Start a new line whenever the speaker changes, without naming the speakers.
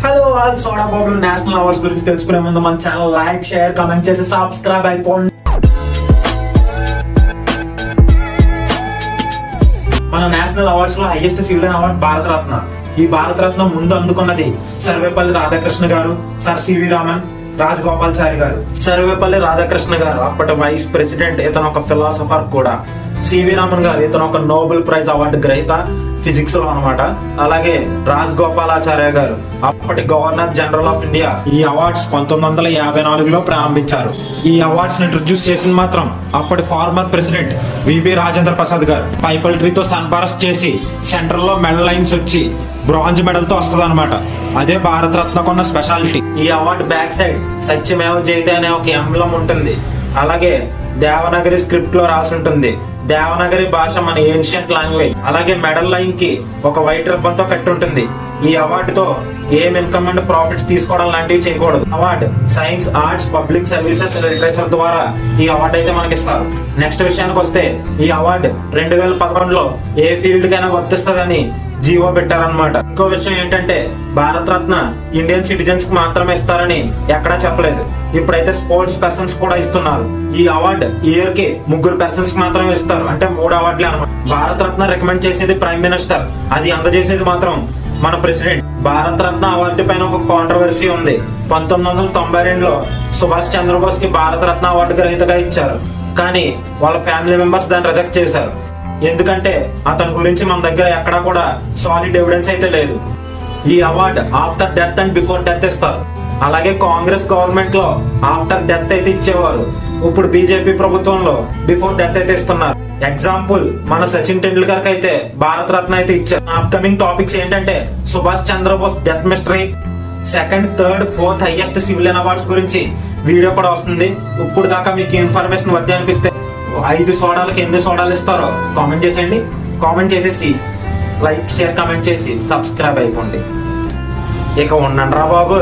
Hello all soda బాబులు national awards గురించి తెలుసుకునే ముందు మన ఛానల్ లైక్ షేర్ కామెంట్ చేసి సబ్స్క్రైబ్ అయిపోండి. మన నేషనల్ అవార్డ్స్ లో హైయెస్ట్ సివిలియన్ అవార్డ్ భారతరత్న. ఈ భారతరత్న ముందు అందుకున్నది సర్వేపల్లి రాధాకృష్ణ గారు, సర్ సివి రామన్, రాజగోపాలాచారి గారు. సర్వేపల్లి రాధాకృష్ణ గారు అప్పటి వైస్ ప్రెసిడెంట్, ఇతను ఒక ఫిలాసఫర్ కూడా. సివి రామన్ గారు ఇతను ఒక నోబెల్ ప్రైజ్ అవార్డు గ్రహీత ఫిజిక్స్ లో అనమాట. అలాగే రాజగోపాలాచార్య గారు అప్పటి గవర్నర్ జనరల్ ఆఫ్ ఇండియా. ఈ అవార్డ్స్ 1954లో ప్రారంభించారు. ఈ అవార్డ్స్ ఇంట్రొడ్యూస్ చేసింది మాత్రం అప్పటి ఫార్మర్ ప్రెసిడెంట్ విబి రాజేంద్ర ప్రసాద్ గారు. పైపల్ట్రీతో సన్బారస్ చేసి సెంటర్ లో మెడల్ లైన్స్ వచ్చి బ్రాంజ్ మెడల్ తో వస్తుంది అనమాట. అదే భారతరత్న కొన్న స్పెషాలిటీ. ఈ అవార్డు బ్యాక్ సైడ్ సత్యమేవ జయతే అనే ఒక ఎంబ్లం ఉంటుంది. అలాగే దేవనాగరి స్క్రిప్ట్ లో రాసి ఉంటుంది. దేవనాగరి భాష మన ఏన్షియంట్ లాంగ్వేజ్. అలాగే మెడల్ లైన్ కి ఒక వైట్ రిబ్బన్ తో కట్టి ఉంటుంది. ఈ అవార్డుతో ఏం ఇన్కమ్ అండ్ ప్రాఫిట్స్ తీసుకోవడం లాంటివి చేయకూడదు. Award science, arts, public services, literature ద్వారా ఈ అవార్డు అయితే మనకి ఇస్తారు. నెక్స్ట్ విషయానికి వస్తే ఈ అవార్డు 2011లో ఏ ఫీల్డ్ కైనా వర్తిస్తుందని జీవో పెట్టారనమాట. ఇంకో విషయం ఏంటంటే భారతరత్న ఇండియన్ సిటిజన్స్ కి మాత్రమే ఇస్తారని ఎక్కడా చెప్పలేదు. ఇప్పుడైతే స్పోర్ట్స్ పర్సన్స్ కూడా ఇస్తున్నారు. ఈ అవార్డు ఇయర్ కి 3 పర్సన్స్ కి మాత్రమే ఇస్తారు. అంటే 3 అవార్డులే అనమాట. భారతరత్న రికమెండ్ చేసేది ప్రైమ్ మినిస్టర్, అది అందజేసేది మాత్రం మన ప్రెసిడెంట్. భారతరత్న అవార్డు పైన ఒక కాంట్రవర్సీ ఉంది. 1992లో సుభాష్ చంద్రబోస్ కి భారతరత్న అవార్డు గ్రహీతగా ఇచ్చారు. కానీ వాళ్ళ ఫ్యామిలీ మెంబర్స్ దాన్ని రిజెక్ట్ చేశారు. ఎందుకంటే అతని గురించి మన దగ్గర ఎక్కడా కూడా సాలిడ్ ఎవిడెన్స్ అయితే లేదు. ఈ award after death and before death ఇస్తారు. అలాగే కాంగ్రెస్ గవర్నమెంట్ లో ఆఫ్టర్ డెత్ అయితే ఇచ్చేవారు. ఇప్పుడు బీజేపీ ప్రభుత్వంలో బిఫోర్ డెత్ అయితే ఇస్తున్నారు. ఎగ్జాంపుల్ మన సచిన్ టెండూల్కర్ కి అయితే భారతరత్న అయితే ఇచ్చారు. అప్కమింగ్ టాపిక్స్ ఏంటంటే Subhash Chandrabose death mystery, 2nd, 3rd, 4th highest civilian awards గురించి వీడియో కూడా వస్తుంది. ఇప్పుడు దాకా మీకు ఇన్ఫర్మేషన్ వద్ద అనిపిస్తే 5 సోడాలకి ఎన్ని సోడాలు ఇస్తారో కామెంట్ చేసేయండి. కామెంట్ చేసేసి లైక్ షేర్ కామెంట్ చేసి సబ్స్క్రైబ్ అయిపోండి. ఇక ఉండండి రా బాబు.